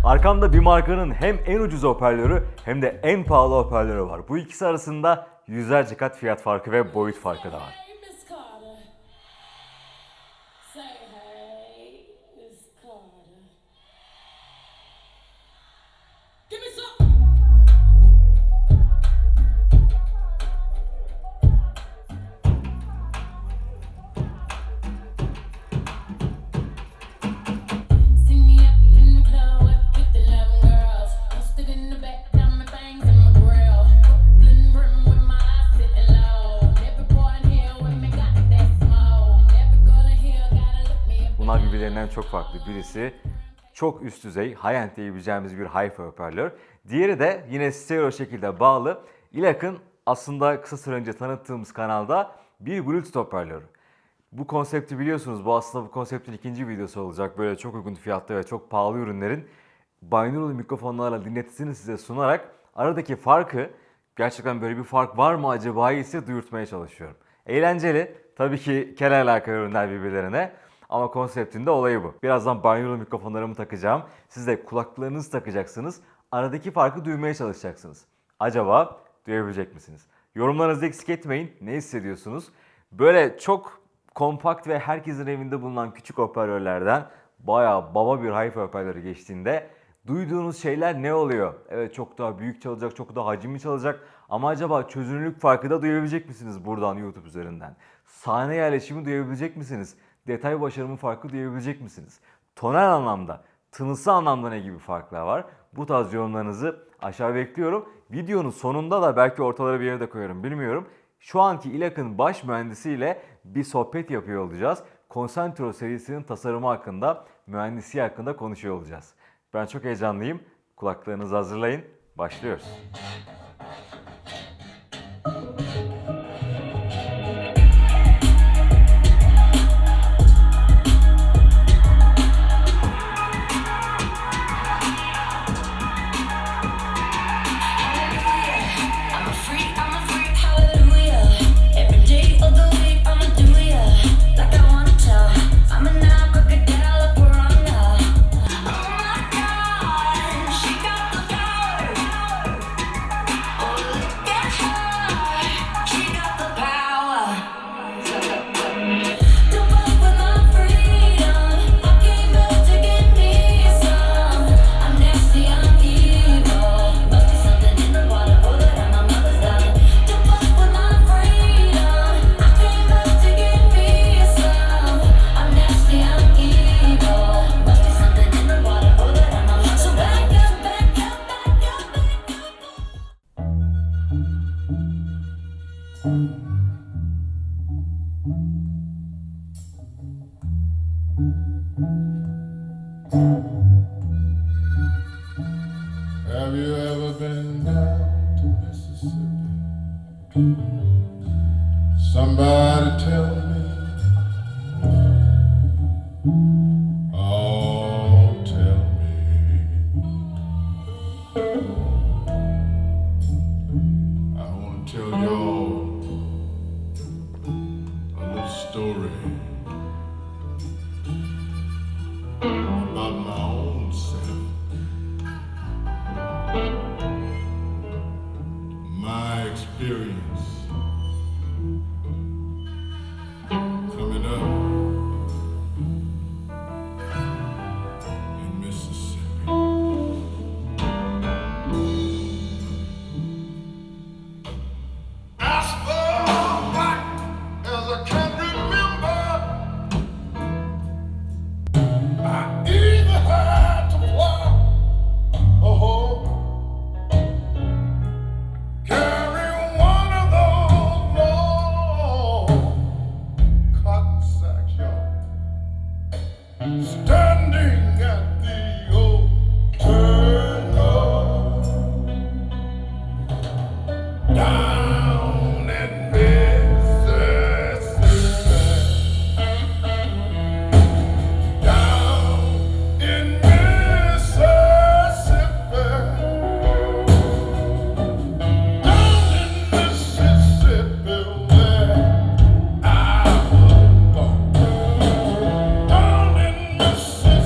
Arkamda bir markanın hem en ucuz hoparlörü hem de en pahalı hoparlörü var. Bu ikisi arasında yüzlerce kat fiyat farkı ve boyut farkı da var. Bunlar birbirlerinden çok farklı. Birisi çok üst düzey, high-end diyebileceğimiz bir hi-fi hoparlör. Diğeri de yine stereo şekilde bağlı. ELAC'ın aslında kısa süre önce tanıttığımız kanalda bir Bluetooth hoparlörü. Bu konsepti biliyorsunuz. Bu aslında bu konseptin ikinci videosu olacak. Böyle çok uygun fiyatlı ve çok pahalı ürünlerin binaural mikrofonlarla dinletisini size sunarak aradaki farkı, gerçekten böyle bir fark var mı acaba ise duyurtmaya çalışıyorum. Eğlenceli. Tabii ki kel alaka ürünler birbirlerine. Ama konseptinde olayı bu. Birazdan binaural mikrofonlarımı takacağım. Siz de kulaklıklarınızı takacaksınız. Aradaki farkı duymaya çalışacaksınız. Acaba duyabilecek misiniz? Yorumlarınızı eksik etmeyin. Ne hissediyorsunuz? Böyle çok kompakt ve herkesin evinde bulunan küçük hoparlörlerden bayağı baba bir hi-fi hoparlörü geçtiğinde duyduğunuz şeyler ne oluyor? Evet, çok daha büyük çalacak, çok daha hacimli çalacak. Ama acaba çözünürlük farkı da duyabilecek misiniz buradan YouTube üzerinden? Sahne yerleşimi duyabilecek misiniz? Detay başarımı farkı duyabilecek misiniz? Tonal anlamda, tınısı anlamda ne gibi farklar var? Bu tarz yorumlarınızı aşağı bekliyorum. Videonun sonunda da belki ortalara bir yere de koyarım, bilmiyorum. Şu anki ELAC'ın baş mühendisiyle bir sohbet yapıyor olacağız. Concentro serisinin tasarımı hakkında, mühendisi hakkında konuşuyor olacağız. Ben çok heyecanlıyım. Kulaklarınızı hazırlayın. Başlıyoruz. Have you ever been down to Mississippi? Somebody tell me. Oh, tell me. I want to tell y'all a little story about my own self. My experience coming up in Mississippi. As far back as I can remember, I either had to fly or carry one of those long cotton sacks, y'all. Standing at the old terminal down in Mississippi. Down in Mississippi. Down in Mississippi where I was born. Down in Mississippi.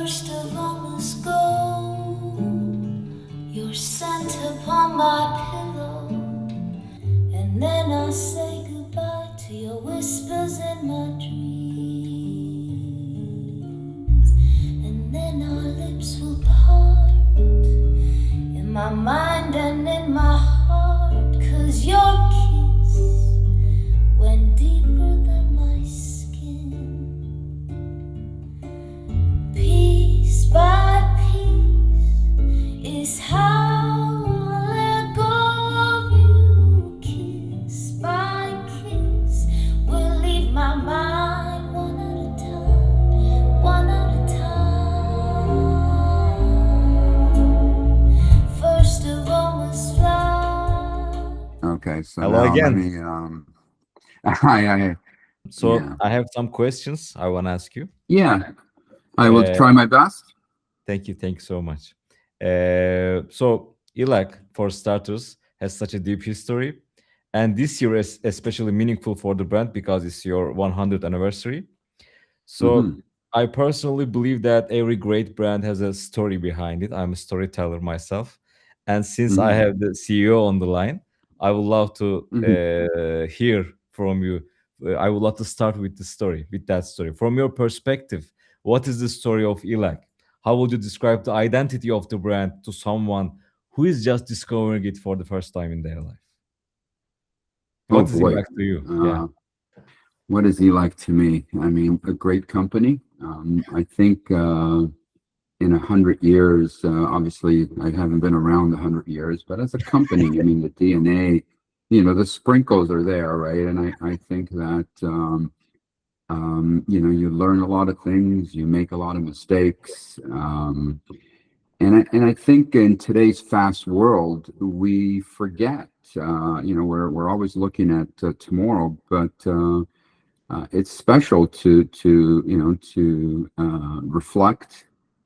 first of all must go. Your scent upon my pillow, and then I'll say goodbye to your whispers in my dreams. And then our lips will part in my mind and in my heart, 'cause your kiss went deeper than my skin. Piece by piece is how I let go of you. Kiss by kiss will leave my mind one at a time, one at a time. First of all must fly. Okay, so Hello now again. let me So Yeah. I have some questions I want to ask you. yeah, I will Uh, try my best. Thank you so much. So ELAC, for starters, has such a deep history, and this year is especially meaningful for the brand because it's your 100th anniversary. So Mhm. I personally believe that every great brand has a story behind it. I'm a storyteller myself, and since I Mhm. have the CEO on the line, I would love to hear from you. I would love to start with that story. From your perspective, what is the story of ELAC? How would you describe the identity of the brand to someone who is just discovering it for the first time in their life? Oh What is boy, ELAC to you? Yeah. what is he like to me? I mean, a great company. I think in 100 years, obviously I haven't been around 100 years, but as a company, I mean, the DNA, the sprinkles are there, right? And I think that you learn a lot of things, you make a lot of mistakes. And I think in today's fast world, we forget. We're always looking at tomorrow, but it's special to reflect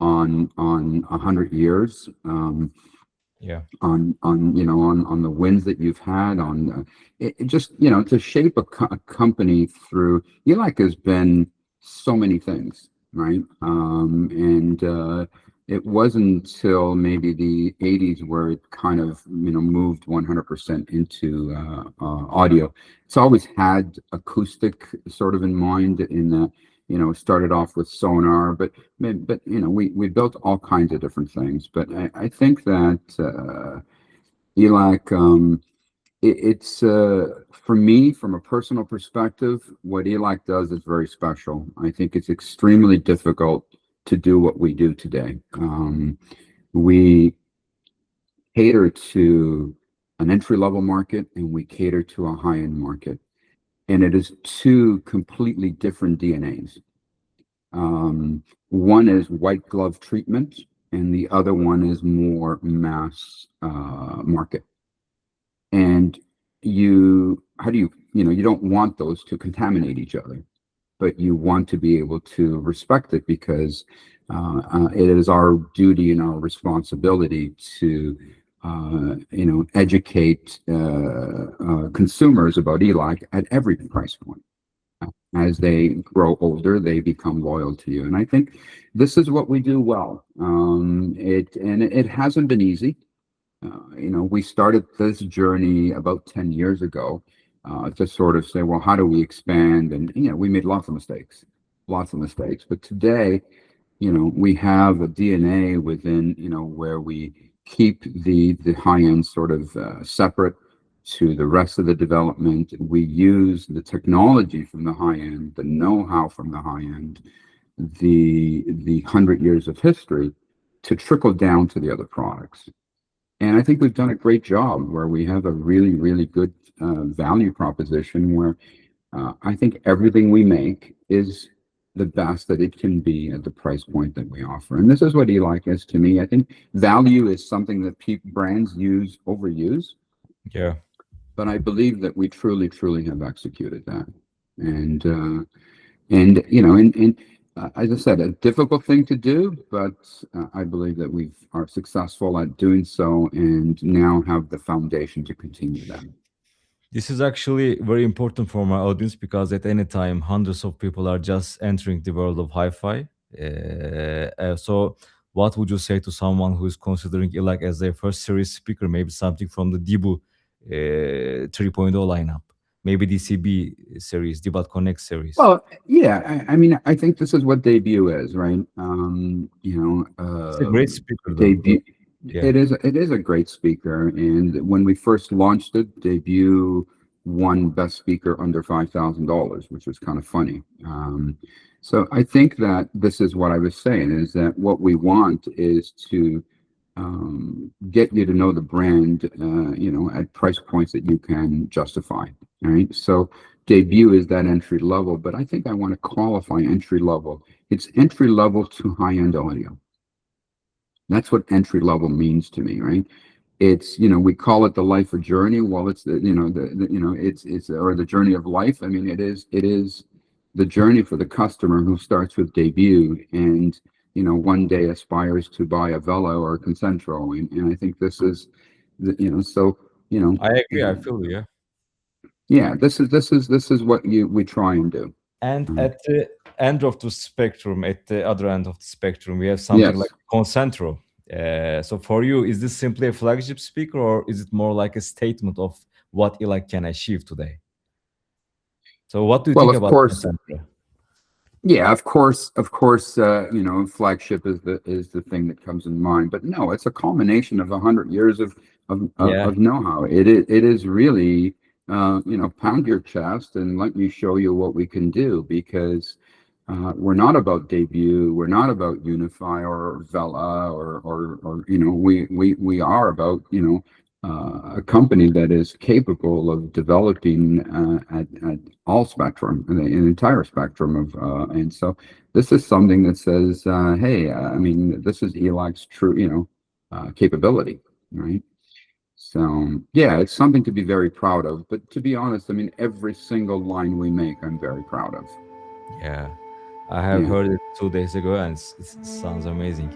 on 100 years. Yeah. On the wins that you've had, on it just to shape a company through. ELAC has been so many things, right? And it wasn't until maybe the 80s where it kind of moved 100% into audio. It's always had acoustic sort of in mind, in that started off with sonar, but we built all kinds of different things. But I think that ELAC, it's for me, from a personal perspective, what ELAC does is very special. I think it's extremely difficult to do what we do today. We cater to an entry-level market, and we cater to a high-end market, and it is two completely different DNAs. One is white glove treatment, and the other one is more mass market. And you don't want those to contaminate each other, but you want to be able to respect it, because it is our duty and our responsibility to educate consumers about ELAC at every price point. As they grow older, they become loyal to you, and I think this is what we do well. It hasn't been easy. We started this journey about 10 years ago, to sort of say, well, how do we expand? And we made lots of mistakes. But today, we have a DNA within, where we keep the high end sort of separate to the rest of the development. We use the technology from the high end, the know-how from the high end, the 100 years of history, to trickle down to the other products. And I think we've done a great job, where we have a really, really good value proposition, where I think everything we make is the best that it can be at the price point that we offer. And this is what ELAC is to me. I think value is something that brands overuse. Yeah. But I believe that we truly, truly have executed that. And as I said, a difficult thing to do, but I believe that we are successful at doing so, and now have the foundation to continue that. This is actually very important for my audience, because at any time, hundreds of people are just entering the world of hi-fi. So what would you say to someone who is considering ELAC as their first series speaker, maybe something from the Dibu 3.0 lineup, maybe DCB series, Debat Connect series? Well, yeah, I mean, I think this is what debut is, right? It's a great speaker, though. Debut. Yeah. It is a great speaker, and when we first launched it, debut won best speaker under $5,000, which was kind of funny. So I think that this is what I was saying, is that what we want is to get you to know the brand, at price points that you can justify, right? So debut is that entry level, but I think I want to qualify entry level. It's entry level to high-end audio. That's what entry level means to me, right? It's, we call it the life or journey. Well, it's it's or the journey of life. I mean, it is the journey for the customer who starts with debut and, one day aspires to buy a Vela or a Concentro. And I think this is, I agree. I feel you. Yeah. Yeah, this is what we try and do. And at the end of the spectrum, at the other end of the spectrum, we have something Yes. like Concentro. So for you, is this simply a flagship speaker, or is it more like a statement of what ELAC can achieve today? So what do you Well, think of about course. Concentro? Yeah, of course, flagship is the thing that comes in mind. But no, it's a culmination of 100 years of Yeah. know-how. It is really, pound your chest and let me show you what we can do, because we're not about debut, we're not about Unify or Vela or we are about a company that is capable of developing at all spectrum, an entire spectrum of, and so this is something that says, hey, I mean, this is ELAC's true, capability, right? So yeah, it's something to be very proud of. But to be honest, I mean, every single line we make, I'm very proud of. Yeah. I have Yeah. heard it 2 days ago, and it sounds amazing.